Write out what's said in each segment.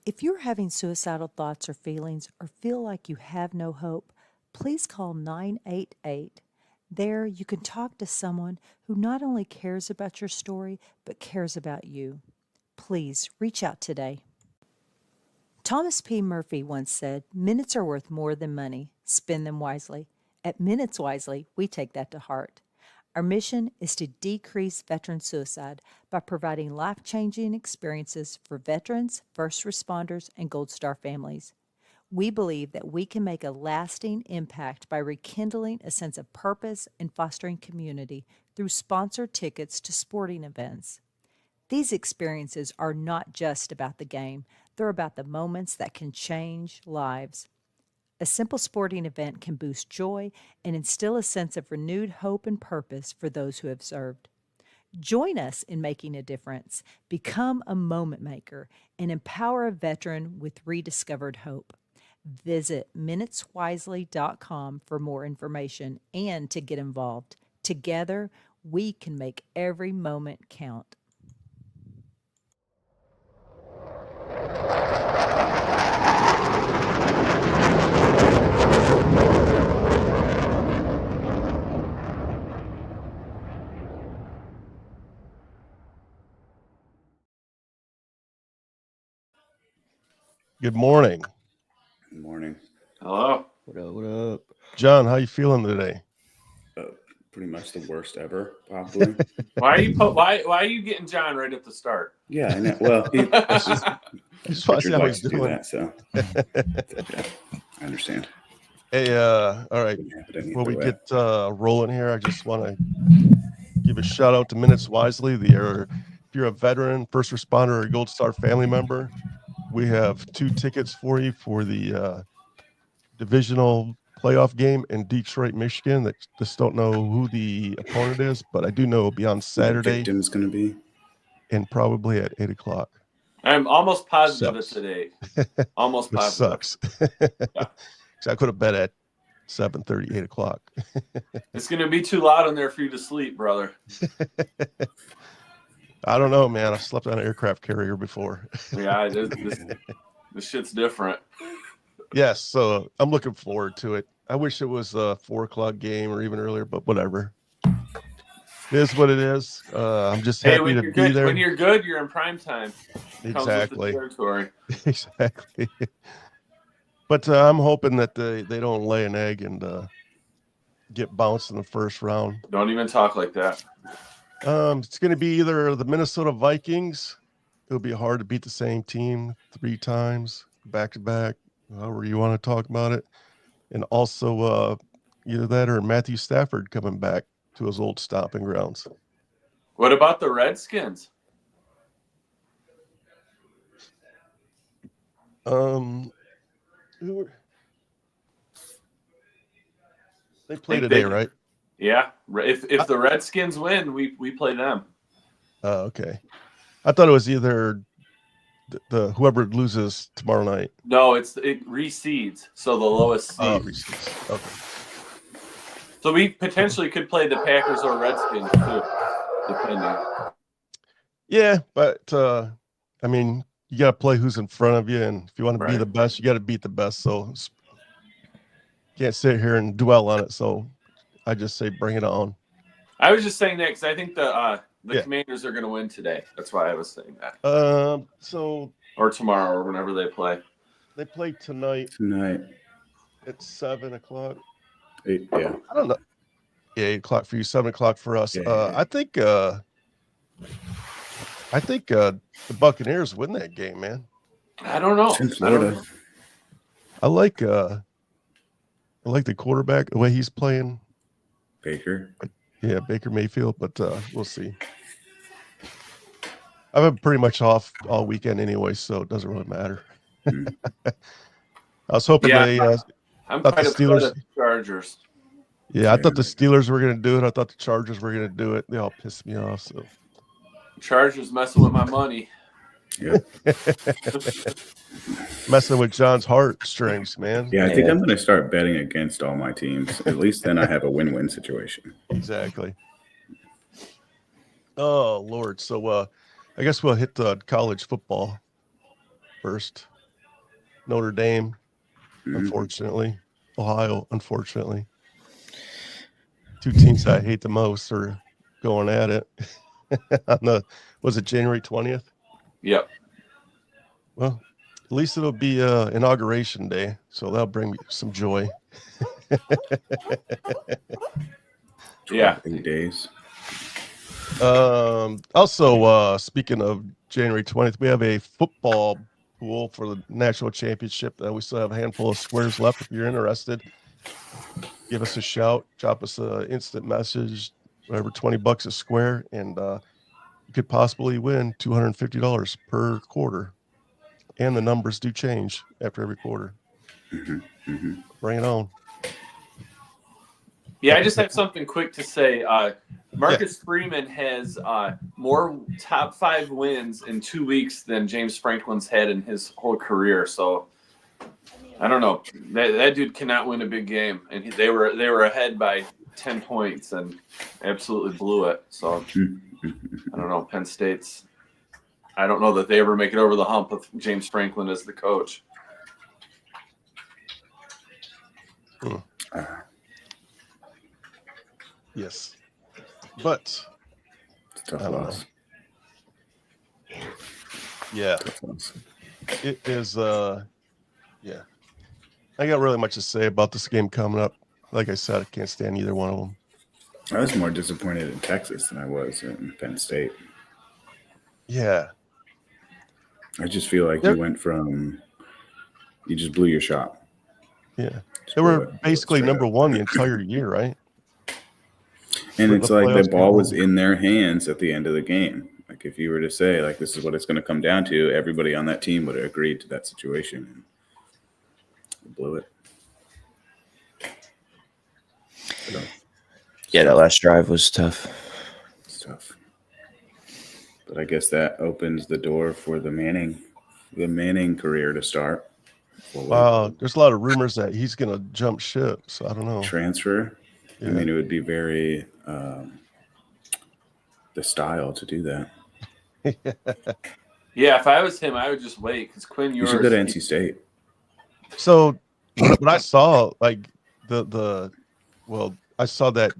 If you're having suicidal thoughts or feelings or feel like you have no hope, please call 988. There, you can talk to someone who not only cares about your story, but cares about you. Please reach out today. Thomas P. Murphy once said, "Minutes are worth more than money. Spend them wisely." At Minutes Wisely, we take that to heart. Our mission is to decrease veteran suicide by providing life-changing experiences for veterans, first responders, and Gold Star families. We believe that we can make a lasting impact by rekindling a sense of purpose and fostering community through sponsored tickets to sporting events. These experiences are not just about the game, they're about the moments that can change lives. A simple sporting event can boost joy and instill a sense of renewed hope and purpose for those who have served. Join us in making a difference. Become a moment maker and empower a veteran with rediscovered hope. Visit minuteswisely.com for more information and to get involved. Together, we can make every moment count. Good morning. Good morning. Hello. What up? What up? John, how you feeling today? Pretty much the worst ever, probably. Why are you getting John right at the start? Yeah, I know. Well, Just want to see how he's doing. That, so I understand. Hey, all right. Before we get rolling here, I just want to give a shout out to Minutes Wisely. If you're a veteran, first responder, or a Gold Star family member, we have 2 tickets for you for the divisional playoff game in Detroit, Michigan. That just don't know who the opponent is, but I do know it'll be on Saturday. Victim's going to be, and probably at 8:00. I'm almost positive it's today. Almost positive. Sucks. Yeah. I could have bet at 7:30, 8:00. It's going to be too loud in there for you to sleep, brother. I don't know, man. I've slept on an aircraft carrier before. Yeah, this shit's different. Yes, so I'm looking forward to it. I wish it was a 4:00 game or even earlier, but whatever. It is what it is. I'm just happy to be there. When you're good, you're in prime time. Exactly. Comes with the territory. Exactly. But I'm hoping that they don't lay an egg and get bounced in the first round. Don't even talk like that. It's going to be either the Minnesota Vikings. It'll be hard to beat the same team 3 times back to back, however you want to talk about it. And also either that or Matthew Stafford coming back to his old stomping grounds. What about the Redskins? They play today, right? Yeah. If the Redskins win, we play them. Oh, okay. I thought it was either the whoever loses tomorrow night. No, it reseeds, so the lowest seed. Oh, reseeds. Okay. So we potentially could play the Packers or Redskins too, depending. Yeah, but I mean, you got to play who's in front of you, and if you want to be the best, you got to beat the best. So can't sit here and dwell on it. So I just say bring it on. I was just saying that because I think the Commanders are going to win today. That's why I was saying that. Or tomorrow or whenever they play. They play tonight. At 7:00. 8, yeah. I don't know. Yeah, 8:00 for you, 7:00 for us. Yeah. I think the Buccaneers win that game, man. I don't know. It's in Florida. I like the quarterback, the way he's playing. Baker. Yeah, Baker Mayfield, but we'll see. I've been pretty much off all weekend anyway, so it doesn't really matter. I was hoping I'm thought kind the of Steelers, the Chargers. Yeah, I thought the Steelers were going to do it. I thought the Chargers were going to do it. They all pissed me off. So Chargers messing with my money. Yeah. Messing with John's heartstrings, man. Yeah, I think I'm going to start betting against all my teams. At least then I have a win-win situation. Exactly. Oh, Lord. So I guess we'll hit college football first. Notre Dame, unfortunately. Ohio, unfortunately. Two teams that I hate the most are going at it. Was it January 20th? Yep. Well, at least it'll be inauguration day, so that'll bring me some joy. Yeah. 8 days. Also, speaking of January 20th, we have a football pool for the national championship. We still have a handful of squares left. If you're interested, give us a shout, drop us an instant message, whatever, $20 a square, and you could possibly win $250 per quarter. And the numbers do change after every quarter. Bring it on. Yeah, I just have something quick to say. Marcus Freeman has more top 5 wins in 2 weeks than James Franklin's had in his whole career. So I don't know. That dude cannot win a big game, and they were ahead by 10 points and absolutely blew it. So I don't know. Penn State's. I don't know that they ever make it over the hump with James Franklin as the coach. Yes, but Tough loss. Yeah, it is. Yeah, I got really much to say about this game coming up. Like I said, I can't stand either one of them. I was more disappointed in Texas than I was in Penn State. Yeah. I just feel like you just blew your shot. Yeah. They were basically number one the entire year, right? And it's like the ball was in their hands at the end of the game. Like if you were to say, like, this is what it's going to come down to, everybody on that team would have agreed to that situation and blew it. So, yeah, that last drive was tough. It's tough. But I guess that opens the door for the Manning career to start. Wow, there's a lot of rumors that he's going to jump ship, so I don't know. Transfer? Yeah. I mean, it would be very the style to do that. Yeah, if I was him, I would just wait because Quinn Ewers. You should go to NC State. So when I saw like I saw that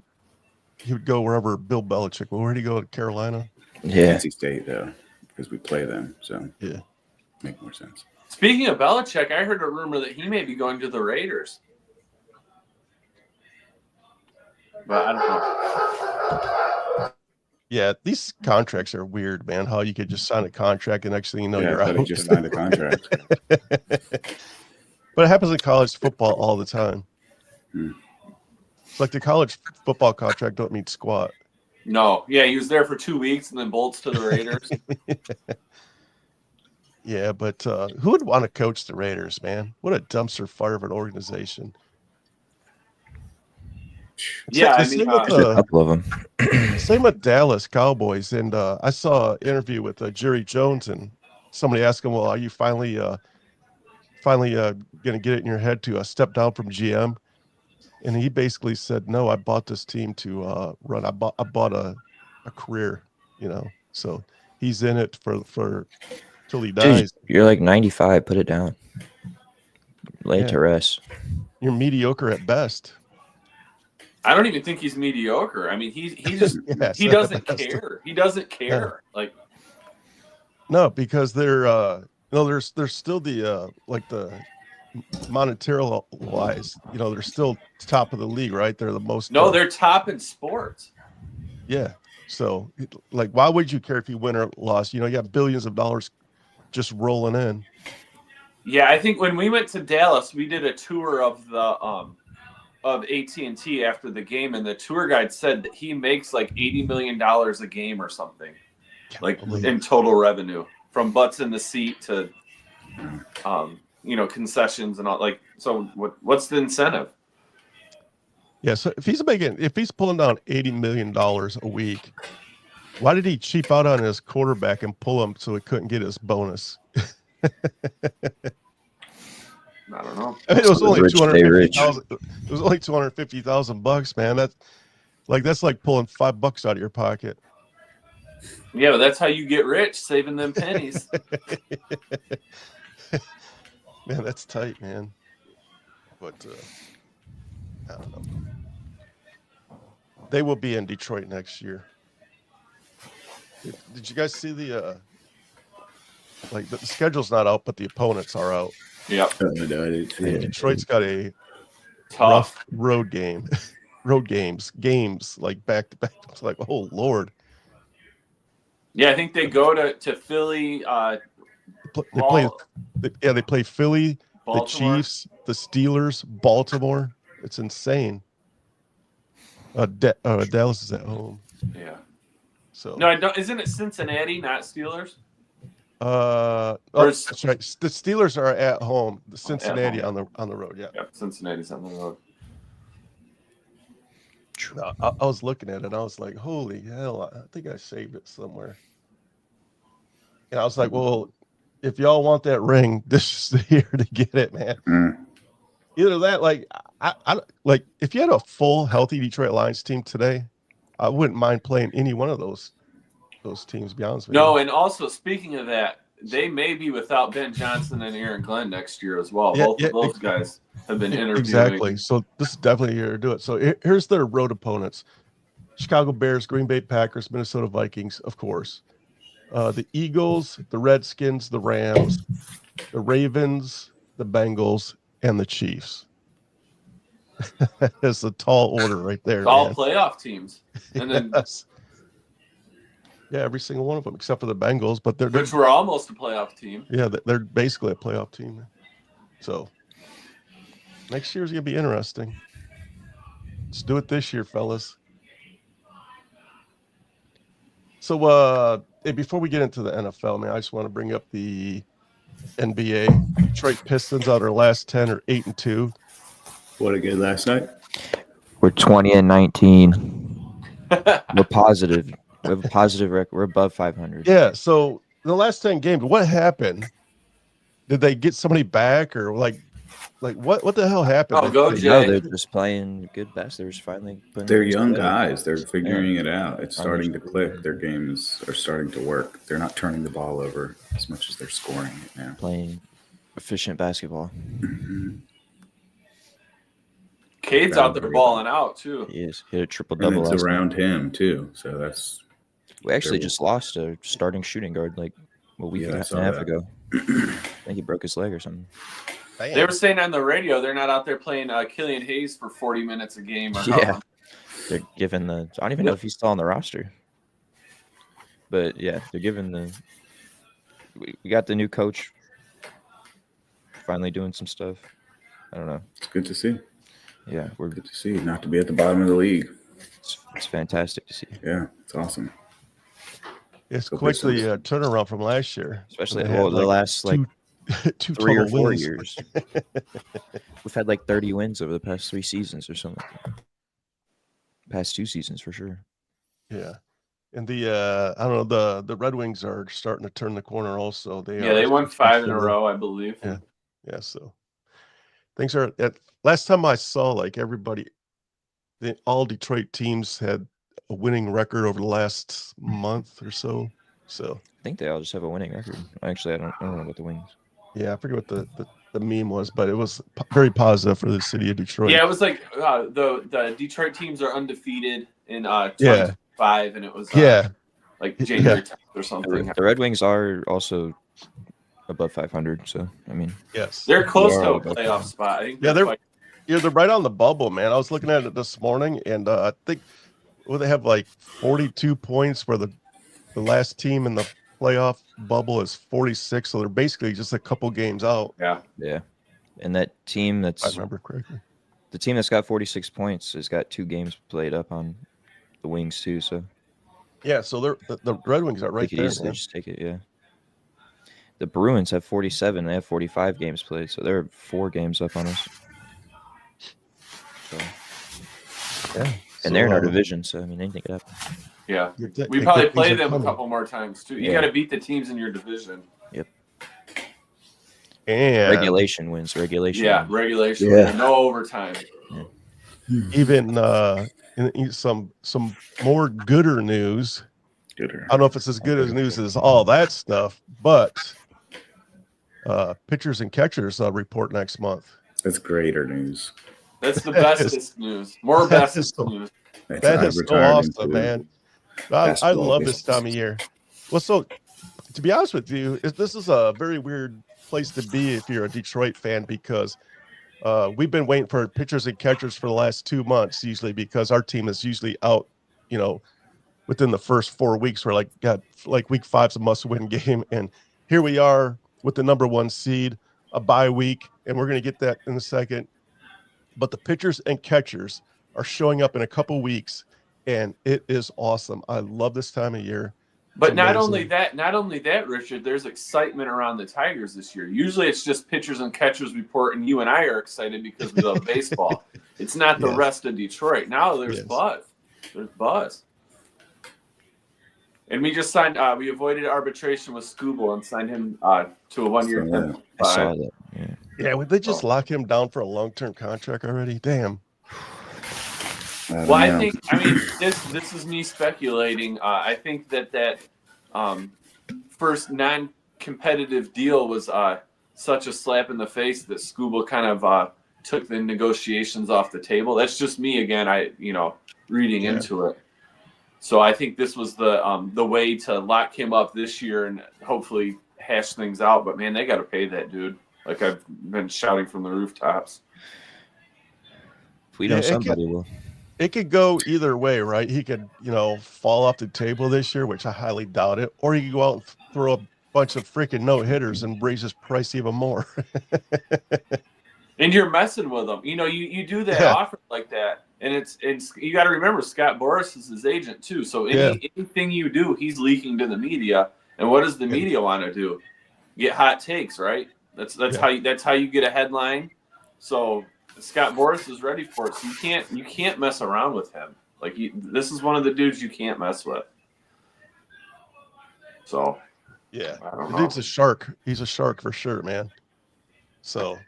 he would go wherever Bill Belichick. Well, where did he go? To Carolina? Yeah, NC State though, because we play them, so yeah, make more sense. Speaking of Belichick, I heard a rumor that he may be going to the Raiders. But I don't know. Yeah, these contracts are weird, man. How you could just sign a contract and next thing you know you're out. He just signed a contract. But it happens in college football all the time. It's like the college football contract don't mean squat. No, yeah, he was there for 2 weeks and then bolts to the Raiders. Yeah, but who would want to coach the Raiders, man? What a dumpster fire of an organization. Yeah, I mean, a couple of them. Same with Dallas Cowboys, and I saw an interview with Jerry Jones, and somebody asked him, "Well, are you finally going to get it in your head to step down from GM?" And he basically said, "No, I bought this team to run. I bought a career, you know. So he's in it for till he dies." Dude, you're like 95. Put it down. Lay it to rest. You're mediocre at best. I don't even think he's mediocre. I mean, he just he doesn't care. He doesn't care. Yeah. Like, no, because they're there's still the like the monetary wise, they're still top of the league, right? They're the most. No, they're top in sports. Yeah. So, like, why would you care if you win or lost? You got billions of dollars just rolling in. Yeah, I think when we went to Dallas, we did a tour of the of AT&T after the game, and the tour guide said that he makes like $80 million a game or something, like in total revenue from butts in the seat to, concessions and all. Like, so what's the incentive? Yeah, so if he's pulling down $80 million a week, why did he cheap out on his quarterback and pull him so he couldn't get his bonus? I don't know. I mean, it was only $250,000. It was only $250,000, man. That's like pulling $5 out of your pocket. Yeah, but that's how you get rich, saving them pennies. Man, that's tight, man. But I don't know. They will be in Detroit next year. Did you guys see the the schedule's not out, but the opponents are out. Yep. Detroit's got a Tough rough road games like back to back. It's like, oh Lord. Yeah, I think they go to Philly. They play Philly, Baltimore. the Chiefs, the Steelers, Baltimore. It's insane. Dallas is at home. Yeah. So no, isn't it Cincinnati, not Steelers? That's right. The Steelers are at home. The Cincinnati on the road. Yeah. Yep, Cincinnati's on the road. No, I was looking at it. And I was like, holy hell! I think I saved it somewhere. And I was like, well, if y'all want that ring, this is the year to get it, man. Either that, I if you had a full healthy Detroit Lions team today, I wouldn't mind playing any one of those teams, to be honest with you. No, and also speaking of that, they may be without Ben Johnson and Aaron Glenn next year as well. Both of those guys have been interviewing. Exactly. So this is definitely a year to do it. So here's their road opponents: Chicago Bears, Green Bay Packers, Minnesota Vikings, of course. The Eagles, the Redskins, the Rams, the Ravens, the Bengals, and the Chiefs. That's a tall order right there. It's all playoff teams. And then yeah, every single one of them except for the Bengals, but which were almost a playoff team. Yeah, they're basically a playoff team. So next year's gonna be interesting. Let's do it this year, fellas. So before we get into the NFL, man, I just want to bring up the NBA. Detroit Pistons out their last 10 are 8-2. What a good last night. We're 20-19. We're positive. We have a positive record. We're above 500. Yeah. So the last 10 games, what happened? Did they get somebody back, or like what the hell happened? Oh, go No, Jay. they're just playing good basketball. They're just finally putting. They're young guys. They're figuring it out. It's starting to click. Their games are starting to work. They're not turning the ball over as much as they're scoring it now. Playing efficient basketball. Cade's out there balling out too. He is. Hit a triple And double. it's around him too. So that's. We actually just lost a starting shooting guard like a week and a half ago. I think he broke his leg or something. Damn. They were saying on the radio they're not out there playing Killian Hayes for 40 minutes a game. Or Yeah, they're giving I don't even know if he's still on the roster. But yeah, they're giving we got the new coach finally doing some stuff. I don't know. It's good to see. Yeah, we're Good to see. Not to be at the bottom of the league. it's fantastic to see. Yeah, it's awesome. It's quickly a turnaround from last year, Especially They the had, last two 3 or total 4 wins. years. We've had 30 wins over the past 3 seasons or something. Past 2 seasons for sure. Yeah, and the I don't know, the Red Wings are starting to turn the corner. Also, they won 5 in a row, I believe. Yeah. So things are. Last time I saw everybody, all Detroit teams had a winning record over the last month or so. So I think they all just have a winning record. Actually, I don't know about the Wings. yeah, I forget what the meme was, but it was very positive for the city of Detroit. Yeah, it was the Detroit teams are undefeated in 25, and it was January 10th or something. The Red Wings are also above 500, so I mean, yes, they're close to a playoff spot. I think they're right on the bubble, man. I was looking at it this morning, and I think they have 42 points, where the last team in the playoff bubble is 46, so they're basically just a couple games out. Yeah. And that team I remember correctly. the team that's got 46 points has got 2 games played up on the Wings too, so Yeah, so the Red Wings are right they could there. easily Man. just take it, yeah. The Bruins have 47, they have 45 games played, so they're 4 games up on us. So, Yeah, and they're in our division, so I mean anything could happen. Yeah, Good we probably things play are them coming. a couple more times too. You Yeah. got to beat the teams in your division. And Regulation wins. Yeah, Wins. regulation. Yeah. No overtime. even in some more gooder news. Gooder. I don't know if it's as good as news as all that stuff, but pitchers and catchers report next month. That's greater news. That's the bestest news. More bestest news. That is so awesome, man. I love this time of year. Well, so to be honest with you, this is a very weird place to be if you're a Detroit fan, because we've been waiting for pitchers and catchers for the last 2 months, usually because our team is usually out, within the first 4 weeks. We're like week 5's a must-win game, and here we are with the number 1 seed, a bye week, and we're going to get that in a second. But the pitchers and catchers are showing up in a couple weeks, and it is awesome. I love this time of year. But not only that, Richard, there's excitement around the Tigers this year. Usually it's just pitchers and catchers report, and you and I are excited because we love baseball. It's not the rest of Detroit. Now there's buzz. There's buzz. And we just signed, we avoided arbitration with Scooble and signed him to a 1-year term. I saw that. Yeah, would they just lock him down for a long-term contract already? Damn. I mean, this is me speculating. I think that first non-competitive deal was such a slap in the face that Scooble kind of took the negotiations off the table. That's just me again. Reading into it. So I think this was the way to lock him up this year and hopefully hash things out. But man, they got to pay that dude. Like I've been shouting from the rooftops. If we know somebody will. It could go either way, right? He could, fall off the table this year, which I highly doubt it, or he could go out and throw a bunch of freaking no-hitters and raise his price even more. And you're messing with them. You do that offer like that, and it's you got to remember Scott Boras is his agent too. So anything you do, he's leaking to the media. And what does the media want to do? Get hot takes, right? That's how you get a headline. So Scott Boras is ready for it. So you can't mess around with him. Like this is one of the dudes you can't mess with. So yeah, I don't the know. dude's a shark. He's a shark for sure, man. So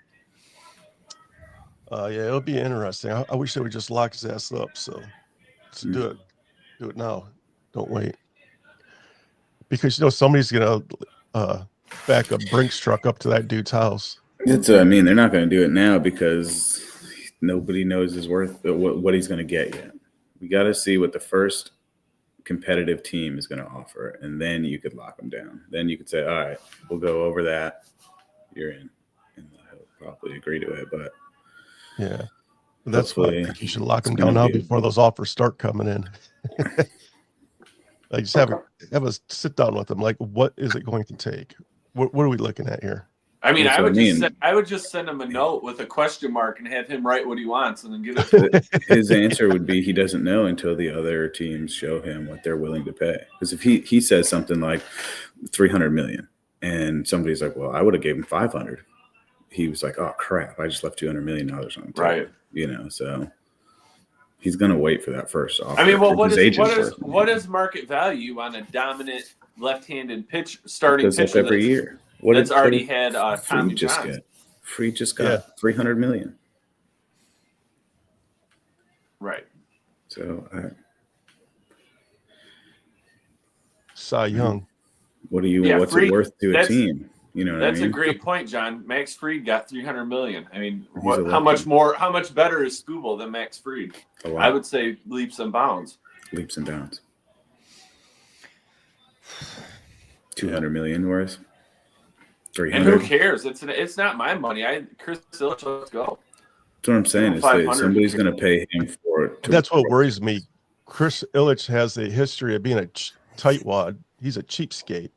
it'll be interesting. I wish they would just lock his ass up. So let's do it now. Don't wait, because somebody's gonna back a Brinks truck up to that dude's house. They're not going to do it now because nobody knows his worth, what he's going to get yet. We got to see what the first competitive team is going to offer, and then you could lock them down. Then you could say, all right, we'll go over that. You're in. And he'll probably agree to it, but yeah. That's why I think you should lock them down now before those offers start coming in. Like just have a sit down with them. Like, what is it going to take? What are we looking at here? I mean, I would just send him a note with a question mark and have him write what he wants and then give it to him. His answer would be he doesn't know until the other teams show him what they're willing to pay. Because if he says something like $300 million and somebody's like, well, I would have gave him 500. He was like, oh crap, I just left $200 million on the table. Right. So he's going to wait for that first offer. I mean, well, what is market value on a dominant left-handed starting pitcher every year? That's already had Tommy John. Free just got $300 million. Right. So Cy Young. What's it worth to a team? That's a great point, John. Max Fried got $300 million. I mean, how much better is Scooble than Max Fried? I would say leaps and bounds. Leaps and bounds. $200 million worth. 300. And who cares? It's not my money. Chris Ilitch, let's go. That's what I'm saying. Is that somebody's going to pay him for it. That's what worries me. Chris Ilitch has a history of being a tightwad. He's a cheapskate.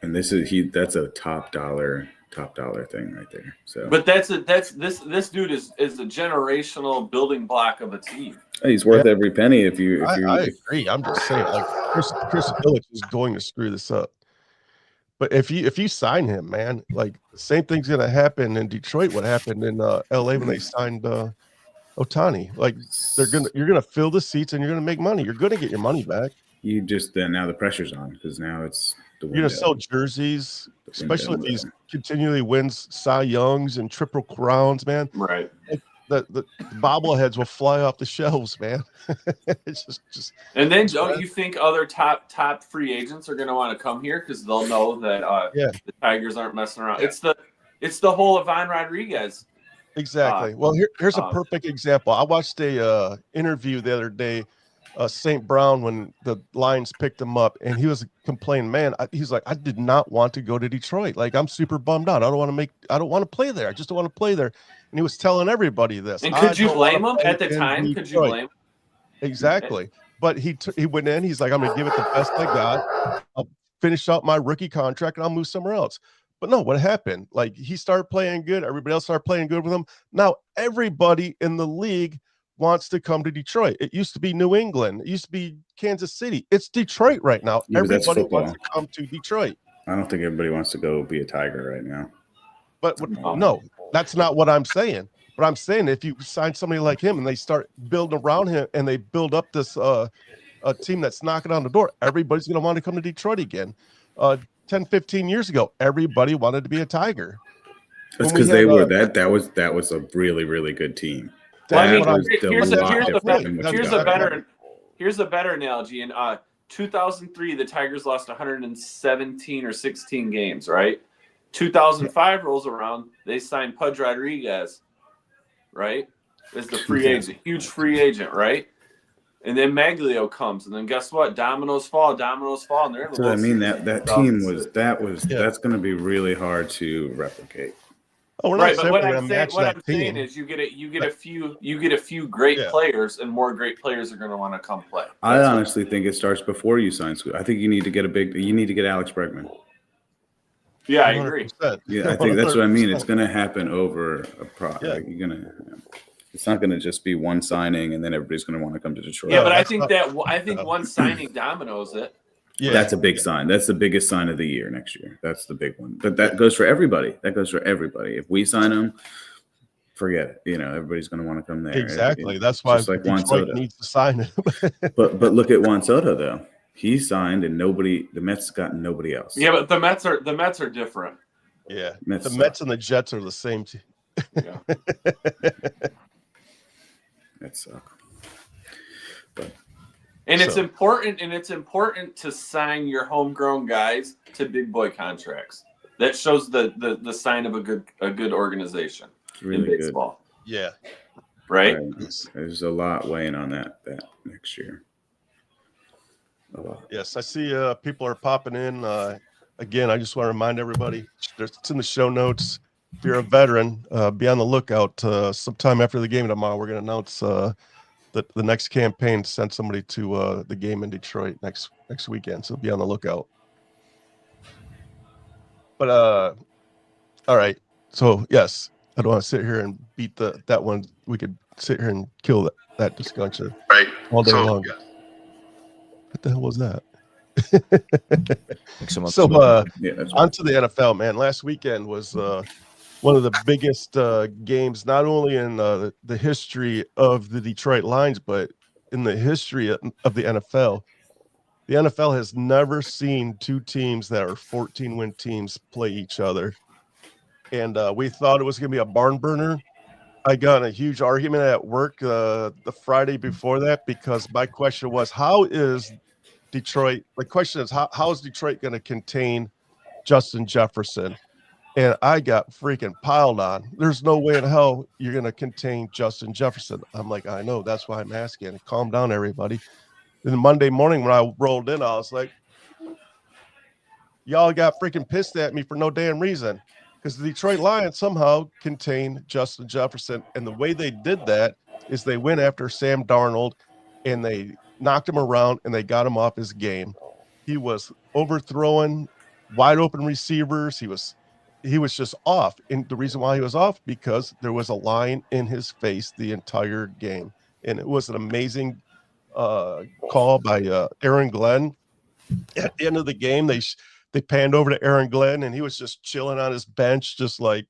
And that's a top dollar thing right there. So, but this dude is a generational building block of a team. He's worth every penny. I agree. I'm just saying, like Chris Ilitch is going to screw this up. But if you sign him, man, like the same thing's gonna happen in Detroit. What happened in LA when they signed Ohtani? Like you're gonna fill the seats and you're gonna make money. You're gonna get your money back. You just now the pressure's on because now it's the window. You're gonna sell jerseys, especially if he continually wins Cy Youngs and Triple Crowns, man. Right. the bobbleheads will fly off the shelves, man. It's just. And then don't you think other top free agents are going to want to come here because they'll know that the Tigers aren't messing around. Yeah. It's the whole Ivan Rodriguez. Exactly. Well, here's a perfect example. I watched a interview the other day, St. Brown, when the Lions picked him up, and he was complaining, man, he's like, I did not want to go to Detroit. Like, I'm super bummed out. I don't want to play there. I just don't want to play there. And he was telling everybody this. And could you blame him at the time? Could you blame him? Exactly. But he went in, he's like, I'm going to give it the best I got. I'll finish out my rookie contract and I'll move somewhere else. But no, what happened? Like, he started playing good. Everybody else started playing good with him. Now everybody in the league wants to come to Detroit. It used to be New England. It used to be Kansas City. It's Detroit right now. Yeah, everybody wants to come to Detroit. I don't think everybody wants to go be a Tiger right now. But no, that's not what I'm saying. But I'm saying if you sign somebody like him and they start building around him and they build up this a team that's knocking on the door, everybody's going to want to come to Detroit again. 10, 15 years ago, everybody wanted to be a Tiger. That's because they were that was a really, really good team. Well, here's a better analogy. In 2003, the Tigers lost 117 or 16 games, right? 2005 rolls around, they signed Pudge Rodriguez, right? As the free agent, huge free agent, right? And then Maglio comes, and then guess what? Dominoes fall, and they're in the So I mean that team that's going to be really hard to replicate. Oh, we're right, not but what I'm saying is you get a few great players, and more great players are going to want to come play. I honestly think it starts before you sign school. I think you need to get Alex Bregman. Yeah, I agree. Yeah, I think that's what I mean. It's going to happen over a it's not going to just be one signing and then everybody's going to want to come to Detroit. Yeah, but I think one signing dominoes it. Yeah, that's a big sign. That's the biggest sign of the year next year. That's the big one. But that goes for everybody. If we sign them, forget it. You know, everybody's going to want to come there. Exactly. That's why like Detroit needs to sign him. but look at Juan Soto though. He signed and the Mets got nobody else. Yeah, but the Mets are different. Yeah, Mets and the Jets are the same team. Yeah. That sucks. It's important to sign your homegrown guys to big boy contracts. That shows the sign of a good organization in baseball. Good. Yeah. Right? There's a lot weighing on that next year. A lot. Yes, I see people are popping in. Again, I just want to remind everybody, it's in the show notes. If you're a veteran, be on the lookout. Sometime after the game tomorrow, we're going to announce the next campaign to send somebody to the game in Detroit next weekend. So be on the lookout. But all right. So yes, I don't want to sit here and beat that one. We could sit here and kill that discussion all day long. Yeah. What the hell was that? So on to the NFL, man. Last weekend was one of the biggest games, not only in the history of the Detroit Lions, but in the history of the NFL. The NFL has never seen two teams that are 14-win teams play each other. And we thought it was going to be a barn burner. I got in a huge argument at work the Friday before that because my question was, how is Detroit going to contain Justin Jefferson? And I got freaking piled on. There's no way in hell you're going to contain Justin Jefferson. I'm like, I know. That's why I'm asking. Calm down, everybody. Then Monday morning when I rolled in, I was like, y'all got freaking pissed at me for no damn reason. Because the Detroit Lions somehow contained Justin Jefferson. And the way they did that is they went after Sam Darnold and they knocked him around and they got him off his game. He was overthrowing wide open receivers. He was just off. And the reason why he was off, because there was a line in his face the entire game. And it was an amazing call by Aaron Glenn. At the end of the game, they panned over to Aaron Glenn, and he was just chilling on his bench, just like,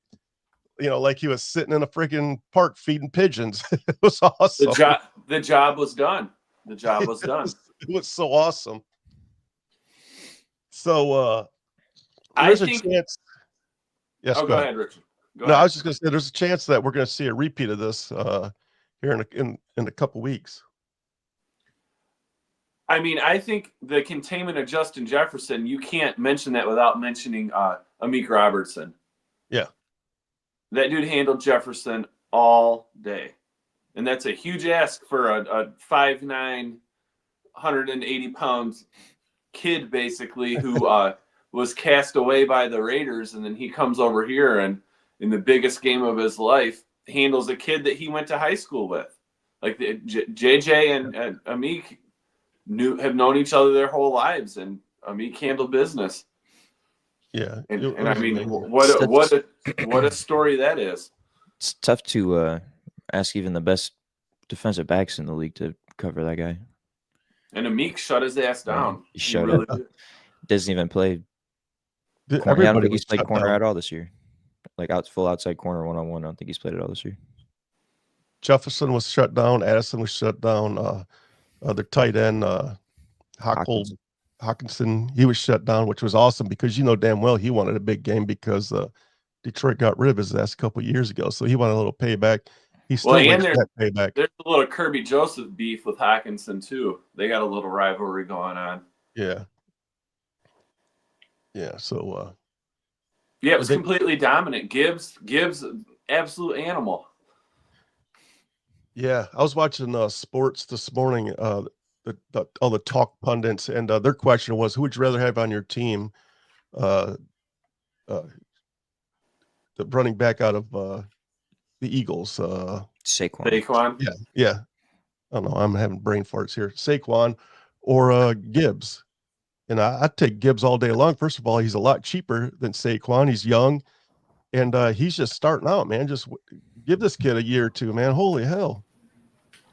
like he was sitting in a freaking park feeding pigeons. It was awesome. The job was done. The job was done. It was so awesome. So I think. Yes, go ahead, Richard. Go No, I ahead. was just going to say there's a chance that we're going to see a repeat of this here in a couple weeks. I mean, I think the containment of Justin Jefferson, you can't mention that without mentioning Amik Robertson. Yeah. That dude handled Jefferson all day. And that's a huge ask for a 5'9", 180-pound kid, basically, who was cast away by the Raiders. And then he comes over here and, in the biggest game of his life, handles a kid that he went to high school with. Like JJ and Amik have known each other their whole lives, and Amik handled business. Yeah. And I mean, what a story that is. It's tough to ask even the best defensive backs in the league to cover that guy. And Amik shut his ass down. He shut really up. Doesn't even play. I don't Everybody think he's played corner down. at all this year. Like full outside corner 1-on-1. I don't think he's played it all this year. Jefferson was shut down. Addison was shut down. The tight end, Hawkinson, he was shut down, which was awesome because you know damn well he wanted a big game because Detroit got rid of his ass a couple of years ago. So he wanted a little payback. He still waits for that payback. There's a little Kirby Joseph beef with Hawkinson, too. They got a little rivalry going on. Yeah. Yeah, so... yeah, it was completely dominant. Gibbs, absolute animal. Yeah, I was watching sports this morning, all the talk pundits, and their question was, who would you rather have on your team? The running back out of the Eagles. Saquon. Yeah. I don't know, I'm having brain farts here. Saquon or Gibbs. And I'd take Gibbs all day long. First of all, he's a lot cheaper than Saquon. He's young, and he's just starting out, man. Just give this kid a year or two, man. Holy hell.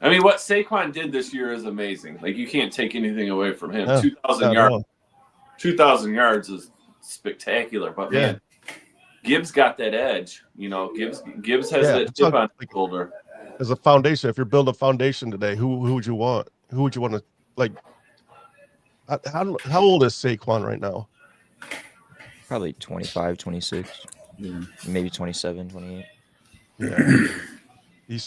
I mean, what Saquon did this year is amazing. Like, you can't take anything away from him. Yeah, 2,000 yards is spectacular. But, man, Gibbs got that edge. You know, Gibbs has that chip on his shoulder. As a foundation, if you're building a foundation today, who would you want? Who would you want to, like, how old is Saquon right now? Probably 25, 26. Yeah. Maybe 27, 28. Yeah. I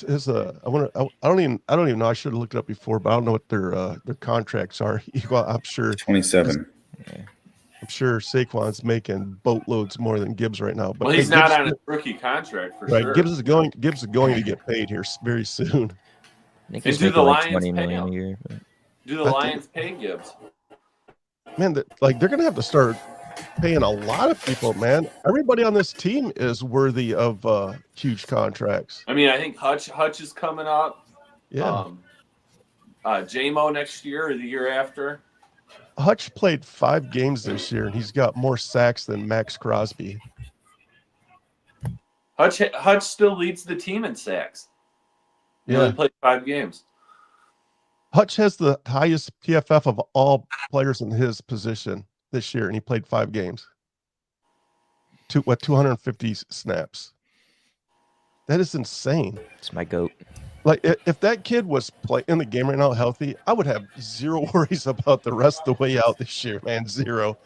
don't even know. I should have looked it up before, but I don't know what their contracts are. Well, I'm sure 27. I'm sure Saquon's making boatloads more than Gibbs right now. But well, he's not on a rookie contract for sure. Gibbs is going to get paid here very soon. I think he's making like $20 million a year. Do the Lions pay Gibbs? Man, they're going to have to start paying a lot of people, man. Everybody on this team is worthy of huge contracts. I mean, I think Hutch is coming up. Yeah. J-Mo next year or the year after. Hutch played 5 games this year, and he's got more sacks than Max Crosby. Hutch still leads the team in sacks. He only played 5 games. Hutch has the highest PFF of all players in his position this year, and he played 5 games. 250 snaps. That is insane. It's my GOAT. Like, if that kid was in the game right now healthy, I would have zero worries about the rest of the way out this year, man. Zero.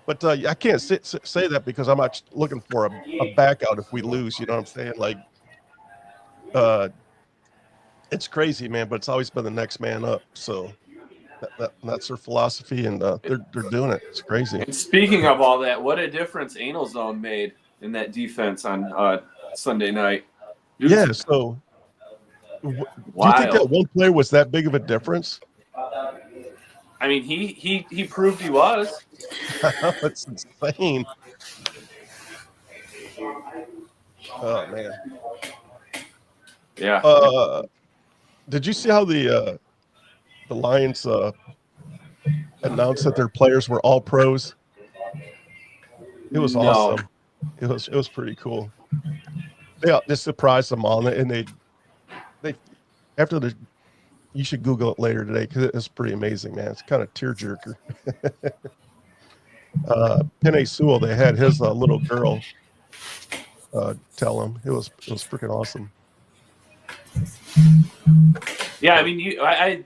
But I can't say that because I'm not looking for a back out if we lose. You know what I'm saying? Like, it's crazy, man, but it's always been the next man up. So that's their philosophy, and they're doing it. It's crazy. And speaking of all that, what a difference Anal Zone made in that defense on Sunday night. Dude, yeah, so do you think that one player was that big of a difference? I mean, he proved he was. It's insane. Oh, man. Yeah. Did you see how the Lions announced that their players were all pros? It was awesome. It was pretty cool. They just surprised them all, and they after you should Google it later today because it's pretty amazing, man. It's kind of tearjerker. Penei Sewell, they had his little girl tell him. It was freaking awesome. Yeah, I mean, I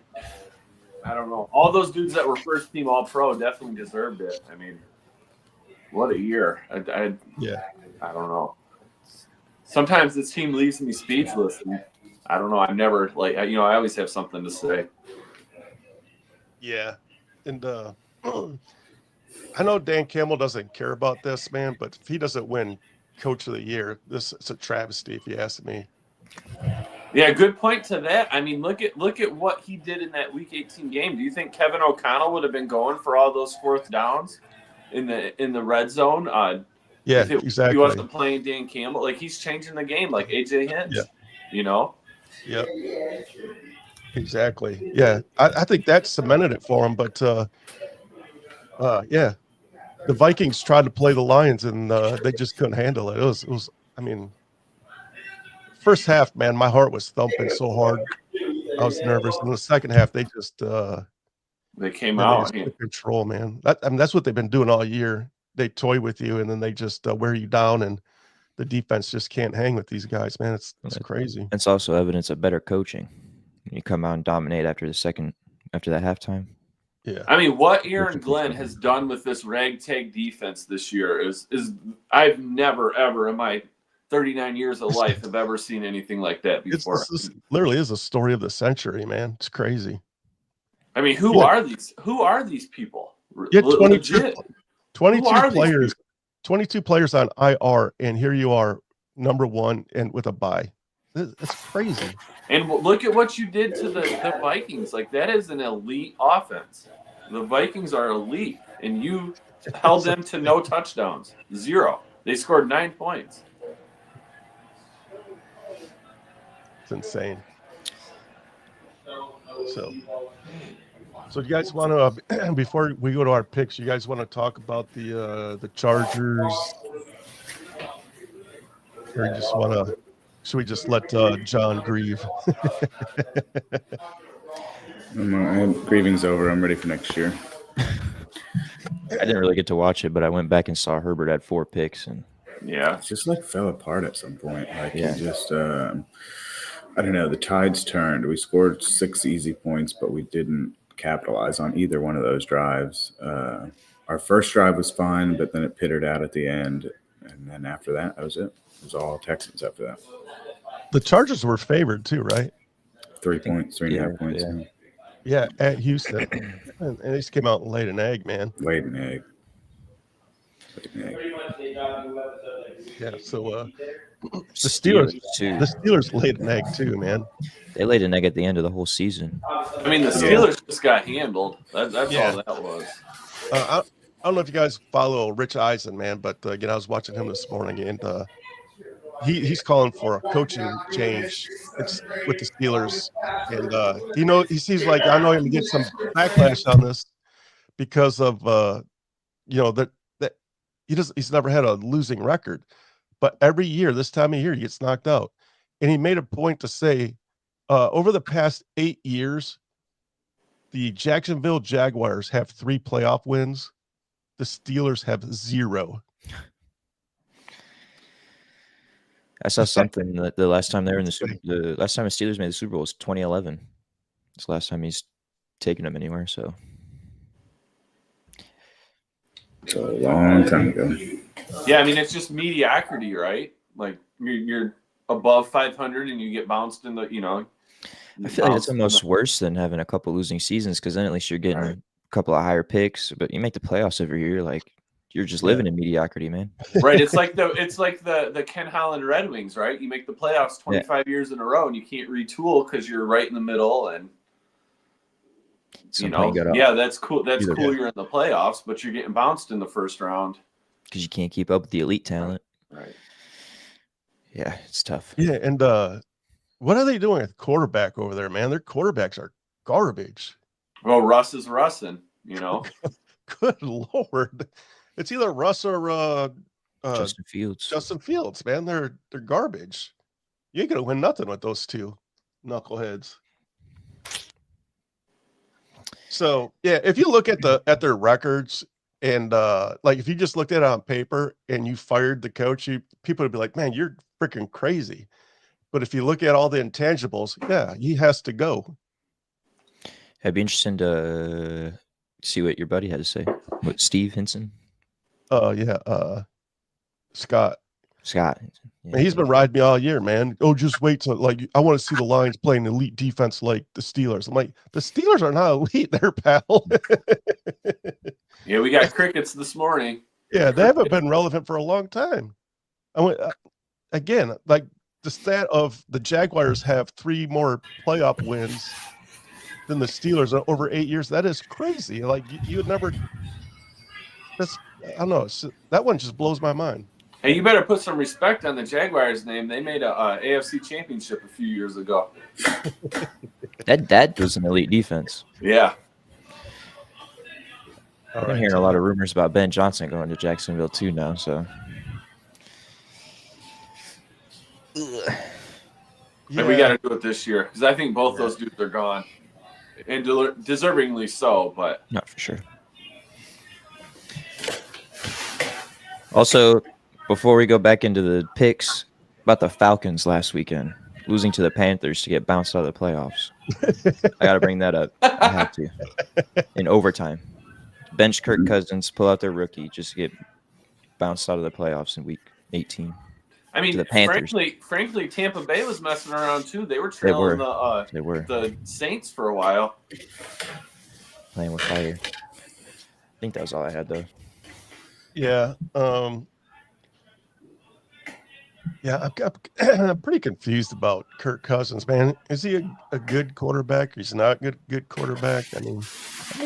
don't know. All those dudes that were first team All Pro definitely deserved it. I mean, what a year! I don't know. sometimes this team leaves me speechless. And I don't know. I'm never like, I always have something to say. Yeah. And I know Dan Campbell doesn't care about this, man, but if he doesn't win Coach of the Year, this is a travesty, if you ask me. Yeah, good point to that. I mean, look at what he did in that Week 18 game. Do you think Kevin O'Connell would have been going for all those fourth downs in the red zone? Yeah, if exactly. he wasn't playing Dan Campbell, like he's changing the game, like AJ Hinch. Yeah. Yep. Exactly. Yeah, I think that cemented it for him. But yeah, the Vikings tried to play the Lions, and they just couldn't handle it. It was. I mean, first half, man, my heart was thumping so hard. I was nervous. In the second half, they just they came out. They just took control, man. That's what they've been doing all year. They toy with you, and then they just wear you down, and the defense just can't hang with these guys, man. It's crazy. It's also evidence of better coaching. You come out and dominate after that halftime. Yeah. I mean, what Aaron Glenn has done with this ragtag defense this year is I've never ever in my 39 years of life have ever seen anything like that before. This literally is a story of the century, man. It's crazy. I mean, who are these people? Yeah, 22 players, 22 players on IR, and here you are, number one, and with a bye. That's crazy. And look at what you did to the Vikings. Like, that is an elite offense. The Vikings are elite, and you held them to no touchdowns, 0. They scored 9 points. It's insane. So you guys want to, before we go to our picks, you guys want to talk about the Chargers, or you just want to? Should we just let John grieve? Grieving's over. I'm ready for next year. I didn't really get to watch it, but I went back and saw Herbert had 4 picks, and it just like fell apart at some point. Like he just, I don't know. The tides turned. We scored 6 easy points, but we didn't capitalize on either one of those drives. Our first drive was fine, but then it pittered out at the end, and then after that was it. It was all Texans after that. The Chargers were favored too, right? 3 points, 3.5 points. Yeah, at Houston. And they just came out and laid an egg, man. Laid an egg. Yeah, so the Steelers laid an egg too, man. They laid an egg at the end of the whole season. I mean, the Steelers just got handled. That's all that was. I don't know if you guys follow Rich Eisen, man, but again, I was watching him this morning, and he's calling for a coaching change. It's with the Steelers, and he seems like I know him to get some backlash on this because of that he's never had a losing record, but every year this time of year he gets knocked out, and he made a point to say over the past 8 years, the Jacksonville Jaguars have 3 playoff wins. The Steelers have 0. I saw something that the last time they were in the last time the Steelers made the Super Bowl was 2011. It's the last time he's taken them anywhere. So it's a long time ago. Yeah, I mean, it's just mediocrity, right? Like you're above 500 and you get bounced in the, I feel like it's almost worse than having a couple losing seasons, because then at least you're getting a couple of higher picks. But you make the playoffs every year, like you're just living in mediocrity, man. Right. It's like the Ken Holland Red Wings, right? You make the playoffs 25 years in a row and you can't retool because you're right in the middle, and that's cool. That's cool. You're in the playoffs, but you're getting bounced in the first round because you can't keep up with the elite talent. Right. Yeah, it's tough. Yeah, and what are they doing at quarterback over there, man? Their quarterbacks are garbage. Well, Russ is Russin', Good Lord. It's either Russ or Justin Fields. Justin Fields, man. They're garbage. You ain't gonna win nothing with those two knuckleheads. So yeah, if you look at their records, and like if you just looked at it on paper and you fired the coach, people would be like, man, you're freaking crazy. But if you look at all the intangibles, yeah, he has to go. It'd be interesting to see what your buddy had to say. What, Steve Hinson? Yeah. Scott. Scott. And he's been riding me all year, man. Oh, just wait till I want to see the Lions playing elite defense like the Steelers. I'm like, the Steelers are not elite, there, pal. Yeah, we got crickets this morning. Yeah, they haven't been relevant for a long time. I went again, like the stat of the Jaguars have 3 more playoff wins than the Steelers over 8 years. That is crazy. Like you would never. I don't know. That one just blows my mind. Hey, you better put some respect on the Jaguars' name. They made a AFC championship a few years ago. That was an elite defense. Yeah. I've been hearing a lot of rumors about Ben Johnson going to Jacksonville too now. So, And we got to do it this year because I think both those dudes are gone, and deservingly so. But not for sure. Also, before we go back into the picks, about the Falcons last weekend losing to the Panthers to get bounced out of the playoffs. I got to bring that up. I have to. In overtime. Bench Kirk Cousins, pull out their rookie just to get bounced out of the playoffs in week 18. I mean, the Panthers. frankly, Tampa Bay was messing around too. They were trailing the Saints for a while. Playing with fire. I think that was all I had though. Yeah. I'm pretty confused about Kirk Cousins, man. Is he a good quarterback? He's not a good quarterback. I mean,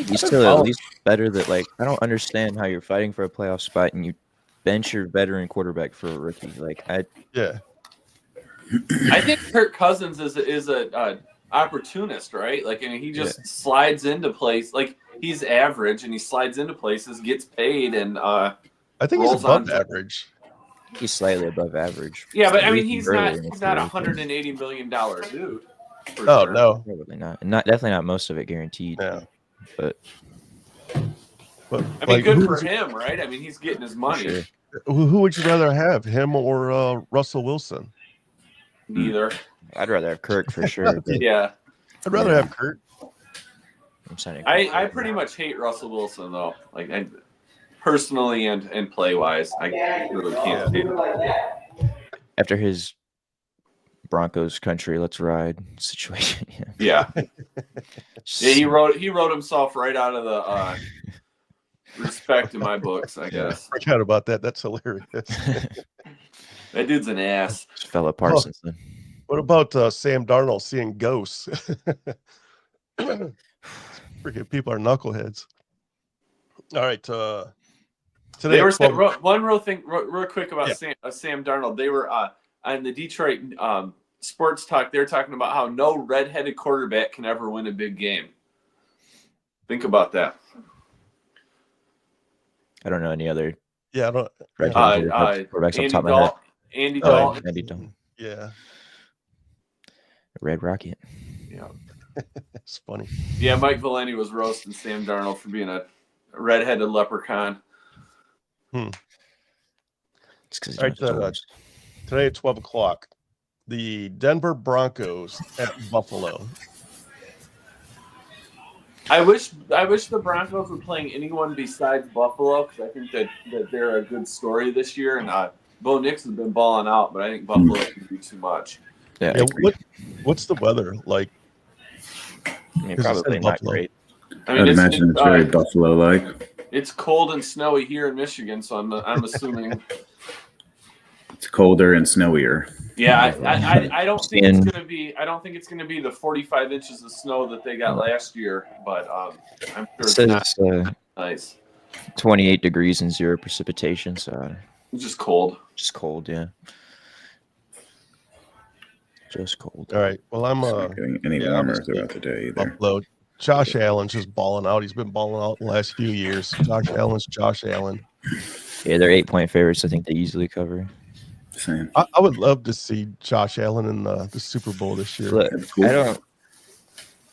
he's still at least better than I don't understand how you're fighting for a playoff spot and you bench your veteran quarterback for a rookie. I think Kirk Cousins is a opportunist, right? He just slides into place. He's average and he slides into places, gets paid, and I think he's above average. He's slightly above average. Yeah, but I mean, he's not $180 million dude. Oh, no, probably not. Definitely not most of it guaranteed. Yeah, but I mean, good for him, right? I mean, he's getting his money. Sure. Who would you rather have, him or Russell Wilson? Neither. I'd rather have Kirk for sure. Yeah, I'd rather have Kirk. I pretty much hate Russell Wilson though. Personally and play wise, I really can't stand him. After his Broncos country, let's ride situation. Yeah. He wrote himself right out of the respect in my books, I guess. I forgot about that. That's hilarious. That dude's an ass. Just fell apart since then. What about Sam Darnold seeing ghosts? Freaking people are knuckleheads. All right. Today they were saying, one real thing, real quick about Sam Darnold. They were on the Detroit Sports Talk. They were talking about how no redheaded quarterback can ever win a big game. Think about that. I don't know any other. Yeah, I don't. Quarterbacks off the top of my head. Andy Dalton. Andy Dalton. Yeah. Red Rocket. Yeah. It's funny. Yeah, Mike Valenti was roasting Sam Darnold for being a redheaded leprechaun. It's because today at 12 o'clock, the Denver Broncos at Buffalo. I wish the Broncos were playing anyone besides Buffalo because I think that they're a good story this year. And Bo Nix has been balling out, but I think Buffalo can do too much. Yeah. What's the weather like? I mean, probably not great. I'd imagine it's very Buffalo-like. It's cold and snowy here in Michigan, so I'm assuming it's colder and snowier. Yeah, I don't think it's gonna be. I don't think it's gonna be the 45 inches of snow that they got last year, but I'm sure it's not nice. 28 degrees and 0 precipitation, so it's just cold. Just cold, yeah. Just cold. All right. Well, I'm not getting any warmer throughout the day either. Buffalo. Josh Allen's just balling out. He's been balling out the last few years. Josh Allen. Yeah, they're 8-point favorites. I think they easily cover. Same. I would love to see Josh Allen in the Super Bowl this year. Look,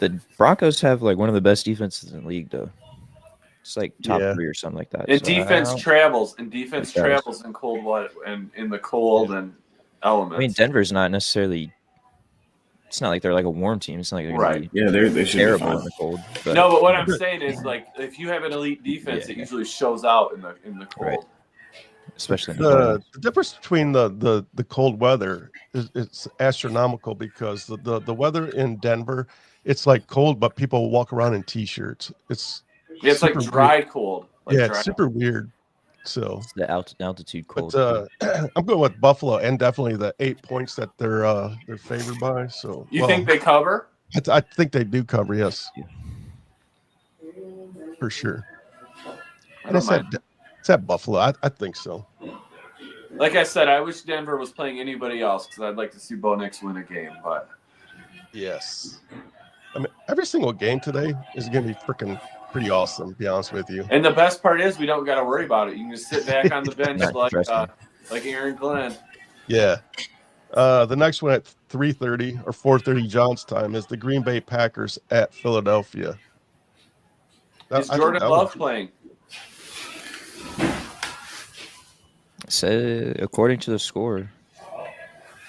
the Broncos have one of the best defenses in the league, though. It's top 3 or something like that. And defense travels in cold weather and in the cold and elements. I mean, Denver's not necessarily. It's not like they're a warm team. It's not like they're they should terrible in the cold. But. No, but what I'm saying is if you have an elite defense, it usually shows out in the cold. Right. especially in the playoffs. The difference between the cold weather is it's astronomical because the weather in Denver, it's like cold, but people walk around in t-shirts. It's like super dry weird. cold. Like Yeah, dry. it's super weird. So It's the altitude cold. but I'm going with Buffalo and definitely the 8 points that they're favored by. So You think they cover? I think they do cover, yes. For sure. And it's at Buffalo. I think so. Like I said, I wish Denver was playing anybody else because I'd like to see Bo Nix win a game. But yes, I mean every single game today is going to be freaking pretty awesome. To be honest with you. And the best part is we don't got to worry about it. You can just sit back on the bench like Aaron Glenn. Yeah. The next one at 3:30 or 4:30 John's time is the Green Bay Packers at Philadelphia. Is Jordan Love playing? So, according to the score,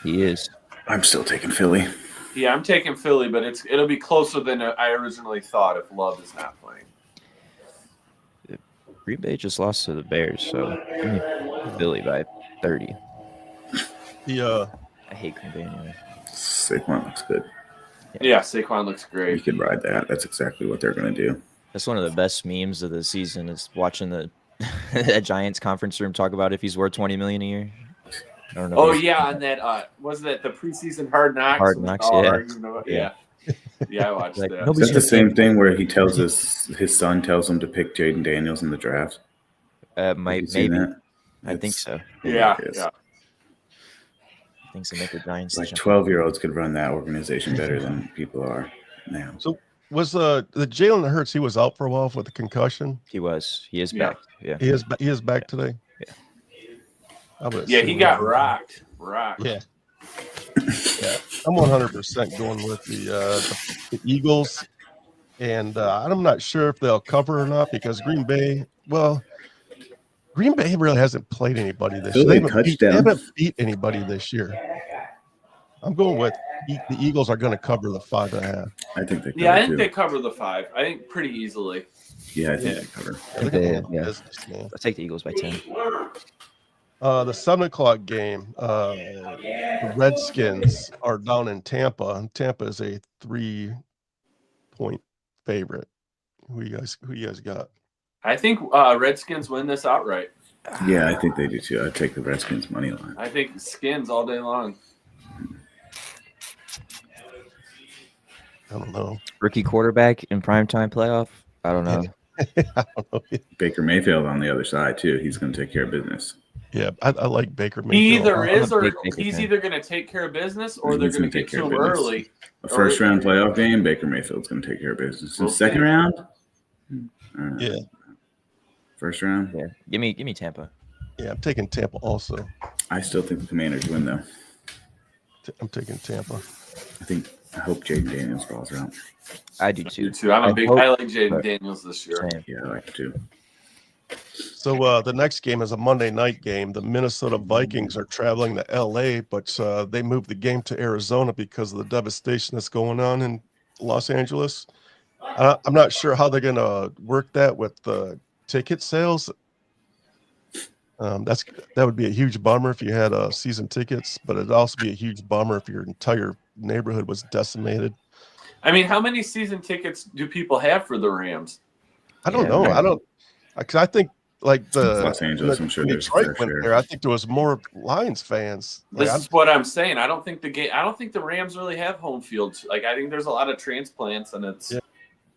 he is. I'm still taking Philly. Yeah, I'm taking Philly, but it'll be closer than I originally thought if Love is not playing. Green Bay just lost to the Bears, so Philly by 30. I hate Green Bay anyway. Saquon looks good. Yeah, Saquon looks great. You could ride that. That's exactly what they're going to do. That's one of the best memes of the season is watching the Giants conference room talk about if he's worth $20 million a year. I don't know. Oh yeah, and that wasn't that the preseason Hard Knocks? Hard Knocks, yeah. Yeah, I watched that. Is that the same thing where he tells his son tells him to pick Jaden Daniels in the draft? Maybe. I think so. Yeah. Things that make the Giants like 12-year-olds could run that organization better than people are now. So was the Jalen Hurts? He was out for a while with a concussion. He was. He is back. Yeah. He is back today. Yeah. He got rocked. Yeah. Yeah. I'm 100% going with the Eagles, and I'm not sure if they'll cover or not because Green Bay really hasn't played anybody this year. They haven't beat anybody this year. I'm going with the Eagles are going to cover the 5.5. I think they cover. Yeah, I think they cover the 5. I think pretty easily. Yeah, I think they cover. I'll take the Eagles by 10. The 7 o'clock game, the Redskins are down in Tampa, and Tampa is a 3-point favorite. Who you guys got? I think Redskins win this outright. Yeah, I think they do too. I'd take the Redskins money line. I think Skins all day long. I don't know. Rookie quarterback in primetime playoff? I don't know. I don't know. Baker Mayfield on the other side too. He's going to take care of business. Yeah, I like Baker Mayfield. He either is or he's either going to take care of business or they're going to get to him early. A first round playoff game, Baker Mayfield's going to take care of business. In second round? Yeah. First round? Yeah. Give me Tampa. Yeah, I'm taking Tampa also. I still think the Commanders win though. I'm taking Tampa. I hope Jaden Daniels falls out. I do too. I like Jaden Daniels this year. Yeah, I like it too. So the next game is a Monday night game. The Minnesota Vikings are traveling to LA, but they moved the game to Arizona because of the devastation that's going on in Los Angeles. I'm not sure how they're going to work that with the ticket sales. That would be a huge bummer if you had season tickets, but it'd also be a huge bummer if your entire neighborhood was decimated. I mean, how many season tickets do people have for the Rams? I don't know. Because I think like Los Angeles, I'm sure there's Detroit went there. I think there was more Lions fans. This is what I'm saying. I don't think the Rams really have home fields. Like I think there's a lot of transplants, and it's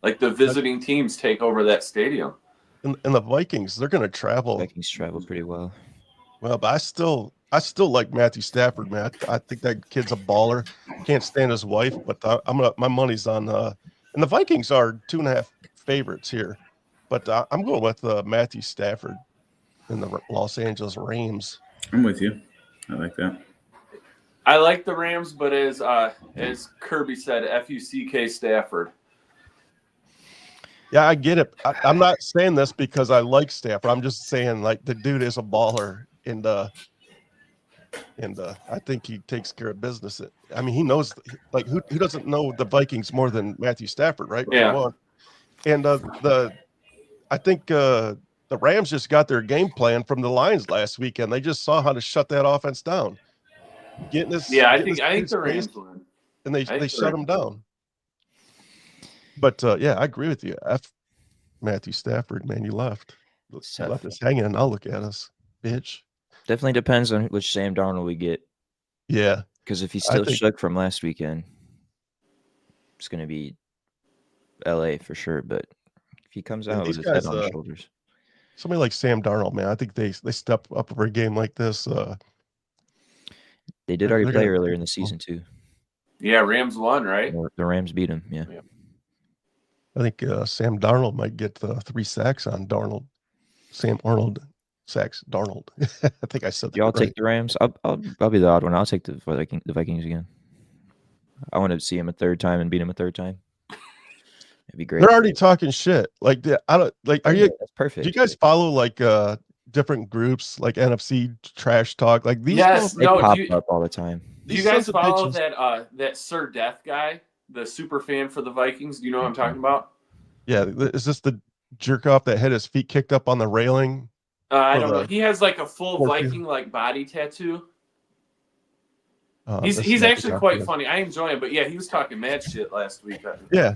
like the visiting teams take over that stadium. And the Vikings, they're going to travel. Vikings travel pretty well. Well, but I still like Matthew Stafford, man. I think that kid's a baller. Can't stand his wife, but my money's on. And the Vikings are 2.5 favorites here, but I'm going with Matthew Stafford and the Los Angeles Rams. I'm with you. I like that. I like the Rams, but as Kirby said, F-U-C-K Stafford. Yeah, I get it. I'm not saying this because I like Stafford. I'm just saying like the dude is a baller, and I think he takes care of business. I mean, he knows like who doesn't know the Vikings more than Matthew Stafford, right? Yeah. And I think the Rams just got their game plan from the Lions last weekend. They just saw how to shut that offense down. Getting this, I think the Rams win. And they shut them down. But I agree with you. Matthew Stafford, man, you left. You left us hanging, and I'll look at us, bitch. Definitely depends on which Sam Darnold we get. Yeah. Because if he's still shook from last weekend, it's going to be LA for sure. But if he comes out with his head on his shoulders. Somebody like Sam Darnold, man, I think they step up for a game like this. They did already play earlier in the season, too. Yeah, Rams won, right? The Rams beat him, yeah. I think Sam Darnold might get 3 sacks on Darnold. Sam Arnold sacks Darnold. I think I said that. Y'all take the Rams? I'll be the odd one. I'll take the Vikings again. I want to see him a third time and beat him a third time. It'd be great. They're already talking shit. Like, are you? That's perfect. Do you guys follow like different groups like NFC trash talk? Like these. Yes, they pop up all the time. Do you guys follow that Sir Death guy, the super fan for the Vikings? Do you know what I'm talking about? Yeah, is this the jerk off that had his feet kicked up on the railing? I don't know. He has like a full Viking like body tattoo. He's actually quite funny. I enjoy him, but yeah, he was talking mad shit last week. Yeah,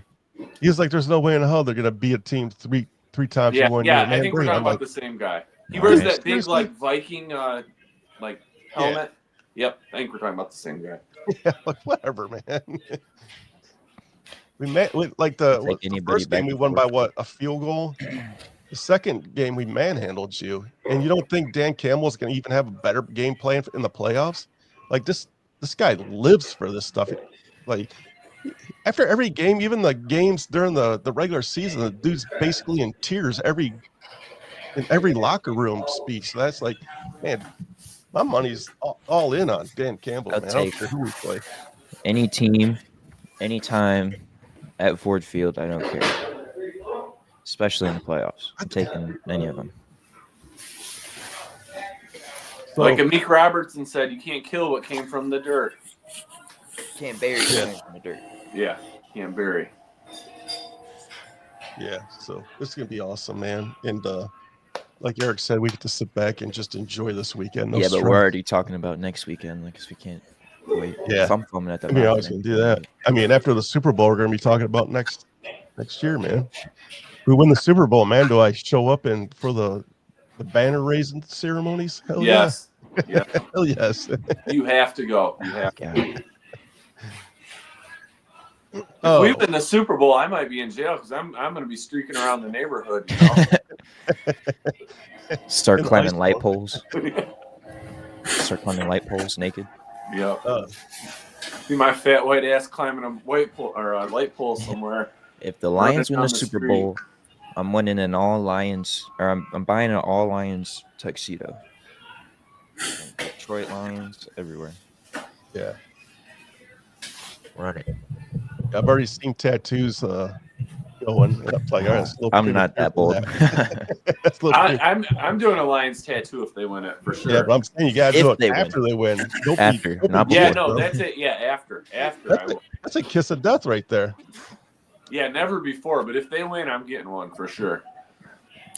he was like, "There's no way in hell they're gonna beat a team three times in 1 year." Yeah, I think we're talking about the same guy. He wears that big like Viking like helmet. Yep, I think we're talking about the same guy. Yeah, like whatever, man. We met with like the first game we won by a field goal. The second game we manhandled you, and you don't think Dan Campbell's going to even have a better game plan in the playoffs? Like this guy lives for this stuff. Like after every game, even the games during the regular season, the dude's basically in tears in every locker room speech. So that's like, man, my money's all in on Dan Campbell. I'll man. take I don't care who we play. Any team, anytime at Ford Field, I don't care. Especially in the playoffs. I'm taking any of them. So, like Amik Robertson said, you can't kill what came from the dirt. Can't bury it from the dirt. Yeah, can't bury. Yeah, so this is going to be awesome, man. And like Eric said, we get to sit back and just enjoy this weekend. But we're already talking about next weekend because we can't wait. Yeah. If I'm foaming at that. I was going to do that. I mean, after the Super Bowl, we're going to be talking about next year, man. If we win the Super Bowl, man, do I show up for the banner raising ceremonies? Hell yes. Yeah. Hell yes. You have to go. You have to. If we win the Super Bowl, I might be in jail because I'm going to be streaking around the neighborhood. You know? Start climbing light poles. Start climbing light poles naked. Yep. See my fat white ass climbing a white pole or a light pole somewhere. If the Lions win the Super Bowl, I'm winning an all Lions, or I'm buying an all Lions tuxedo. Detroit Lions everywhere. Yeah. Run it. I've already seen tattoos going. And I'm like, all right, I'm not that bold. I'm doing a Lions tattoo if they win it for sure. Yeah, but I'm saying you gotta do it after they win. After, that's it. Yeah, after. That's a kiss of death right there. Yeah, never before, but if they win, I'm getting one for sure.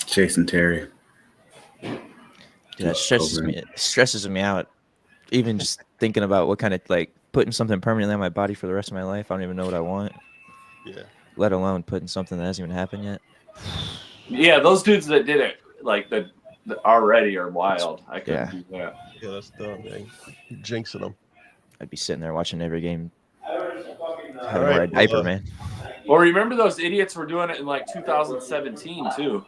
Jason Terry. Dude, that stresses me out. Even just thinking about what kind of putting something permanently on my body for the rest of my life. I don't even know what I want. Yeah. Let alone putting something that hasn't even happened yet. Yeah, those dudes that did it the already are wild. I couldn't do that. Yeah, that's dumb, man. You're jinxing them. I'd be sitting there watching every game. Having to wear a diaper, man. Well, remember those idiots were doing it in 2017 too.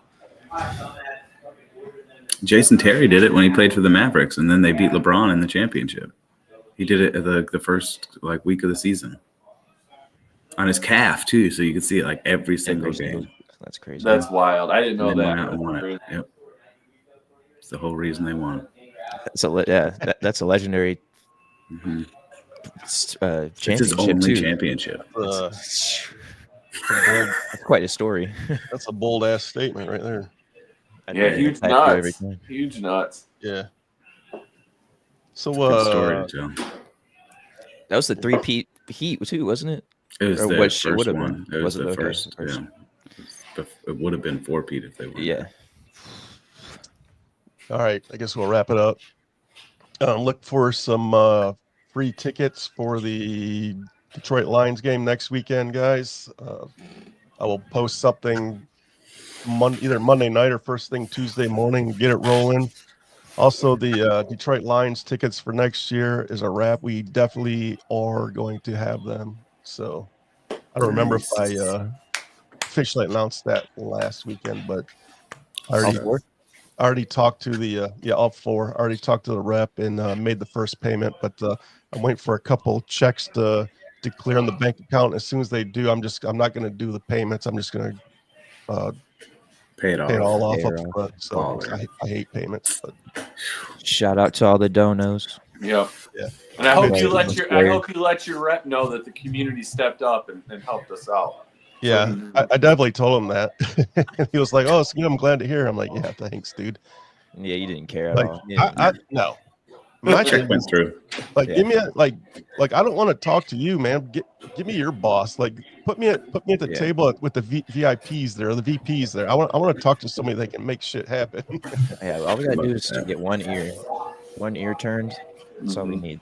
Jason Terry did it when he played for the Mavericks, and then they beat LeBron in the championship. He did it the first week of the season on his calf too, so you could see it every single game. That's crazy. That's wild. I didn't know that. Went out and won it. Yep. It's the whole reason they won. That's a legendary championship. It's his only too. Championship. That's quite a story. That's a bold ass statement right there. Yeah, huge nuts. Huge nuts. Yeah. So good story, Joe. That was the 3-peat Heat too, wasn't it? It was the first one. It was the okay. first. Yeah. It would have been 4-peat if they were. Yeah. All right, I guess we'll wrap it up. Look for some free tickets for the Detroit Lions game next weekend, guys. I will post something either Monday night or first thing Tuesday morning. Get it rolling. Also, the Detroit Lions tickets for next year is a wrap. We definitely are going to have them. So I don't remember if I officially announced that last weekend, but I already talked to the all four. I already talked to the rep and made the first payment, but I'm waiting for a couple checks to clear on the bank account. As soon as they do, I'm not going to do the payments. I'm just going to pay it all off. off up front. So I hate payments, but Shout out to all the donos. Yep. Yeah. And I hope Right. you let your rep know that the community stepped up and helped us out. yeah, So, I definitely told him that. He was like, "Oh, it's good. I'm glad to hear." I'm like, "Yeah, thanks, dude." Yeah, you didn't care at Like, all. Yeah. no, my Check thing went is, through. like, Yeah. give me like I don't want to talk to you, man. Give me your boss. Like, put me at the Yeah. table with the VIPs there, the VPs there. I want to talk to somebody that can make shit happen. Yeah, all we gotta Look do at is that. get one ear turned. That's all we need.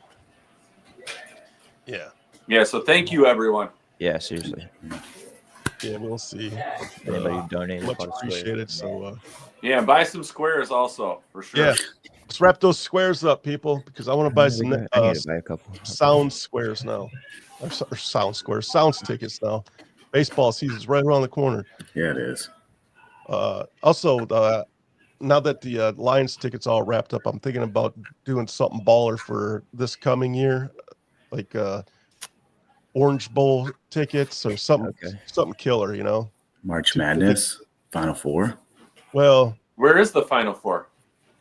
Yeah, yeah. So thank you, everyone. Yeah, seriously. yeah, we'll see. Anybody who donated, Much bought a square. appreciated. So, Yeah, buy some squares also for sure. yeah, let's wrap those squares up, people, because I want to buy some I need to buy a couple. sound squares now, or sounds tickets now. Baseball season's right around the corner. Yeah, it is. Also, now that the Lions tickets all wrapped up, I'm thinking about doing something baller for this coming year, like Orange Bowl tickets or something killer, you know. March Madness, Final Four. Well, Where is the Final Four?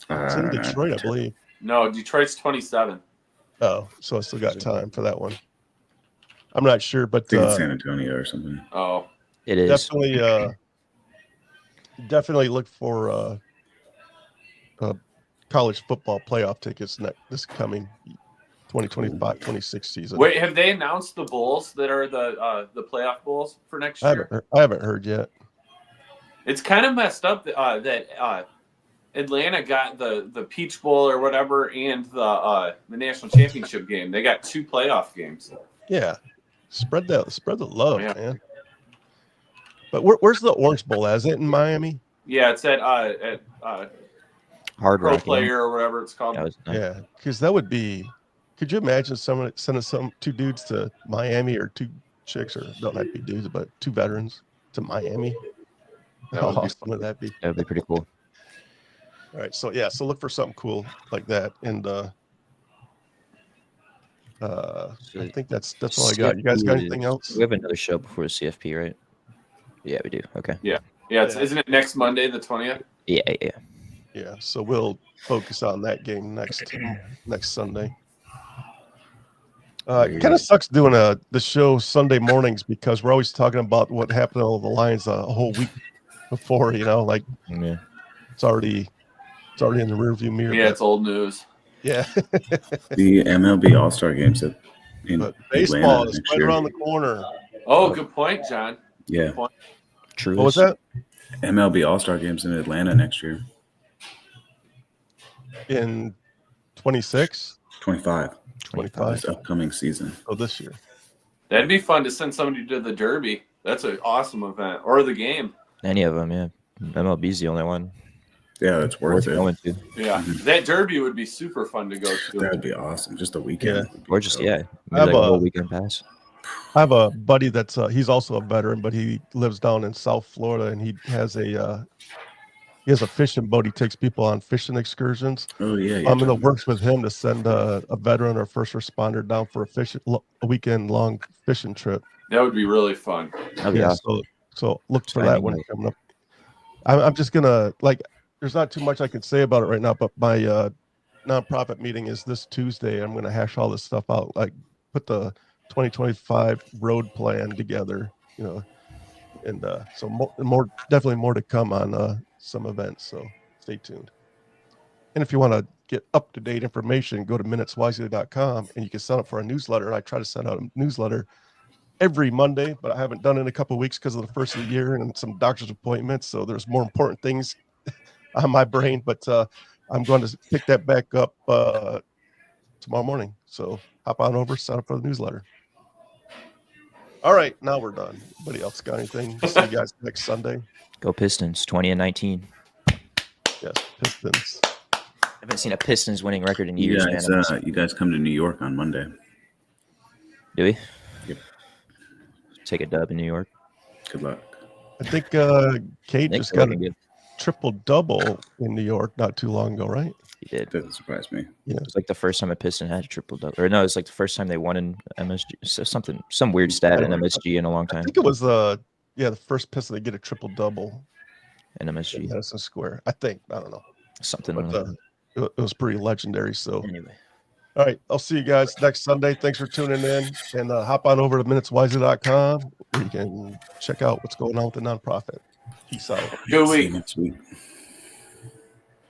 it's in Detroit, I believe. No, Detroit's 27. Oh, so I still got time for that one. I'm not sure, but I think it's San Antonio or something. Oh, It is. Definitely look for college football playoff tickets this coming 2025-26 season. wait, have they announced the bowls that are the playoff bowls for next year? I haven't heard yet. It's kind of messed up that Atlanta got the Peach Bowl or whatever and the national championship game. They got 2 playoff games. Yeah, spread the love, Yeah. man. But where's the Orange Bowl? Is it in Miami? Yeah, it's at Hard Pro Rock. Player or whatever it's called. That was nice. Yeah, because that would be. Could you imagine someone sending 2 dudes to Miami, or 2 chicks, or don't have to be dudes, but 2 veterans to Miami? How awesome would that be? That would be pretty cool. All right, so look for something cool like that, and I think that's all I got. You guys got anything else? We have another show before the CFP, right? Yeah, we do. Okay. Yeah, isn't it next Monday, the 20th? Yeah. Yeah, so we'll focus on that game next Sunday. It kind of sucks doing the show Sunday mornings because we're always talking about what happened to the Lions a whole week before. You know, like it's already in the rearview mirror. Yeah, it's old news. Yeah. The MLB All-Star games at baseball is right around the corner. Oh, good point, John. Yeah. Good point. True. What was that? MLB All-Star games in Atlanta next year. In 26? 25. 25. This upcoming season. Oh, this year. That'd be fun to send somebody to the Derby. That's an awesome event. Or the game. Any of them, yeah. MLB's the only one. Yeah, that's worth it. Going to. Yeah, that Derby would be super fun to go to. That'd be awesome. Just a weekend. Yeah. Or just, I like have a whole weekend pass. I have a buddy that's he's also a veteran, but he lives down in South Florida, and he has a fishing boat. He takes people on fishing excursions. Oh yeah. I'm gonna work with him to send a veteran or first responder down for a weekend long fishing trip. That would be really fun. That'd be awesome. So look for that one coming up. I'm just gonna there's not too much I can say about it right now, but my nonprofit meeting is this Tuesday. I'm gonna hash all this stuff out, like put the 2025 road plan together, you know, and so definitely more to come on some events. So stay tuned. And if you want to get up-to-date information, go to minuteswisely.com and you can sign up for a newsletter. I try to send out a newsletter every Monday, but I haven't done it in a couple of weeks because of the first of the year and some doctor's appointments. So there's more important things on my brain, but I'm going to pick that back up tomorrow morning. So hop on over, sign up for the newsletter. All right, now we're done. Anybody else got anything? See you guys next Sunday. Go Pistons, 20-19. Yes, Pistons. I haven't seen a Pistons winning record in You years, guys, man. you guys come to New York on Monday. Do we? Yep. Take a dub in New York. Good luck. I think Kate Knicks just are got looking a good. triple-double in New York not too long ago, right? He did. Doesn't surprise me. Yeah. It was like the first time a Piston had a triple double, or no, it was like the first time they won in MSG. So some weird stat in MSG in a long I time. think it was the first Piston to get a triple-double In in MSG, Madison Square. I think. I don't know. something. But like that. it was pretty legendary. So, Anyway, all right. I'll see you guys next Sunday. Thanks for tuning in. And hop on over to minuteswisely.com where you can check out what's going on with the nonprofit. Peace out. Good See you week. next week.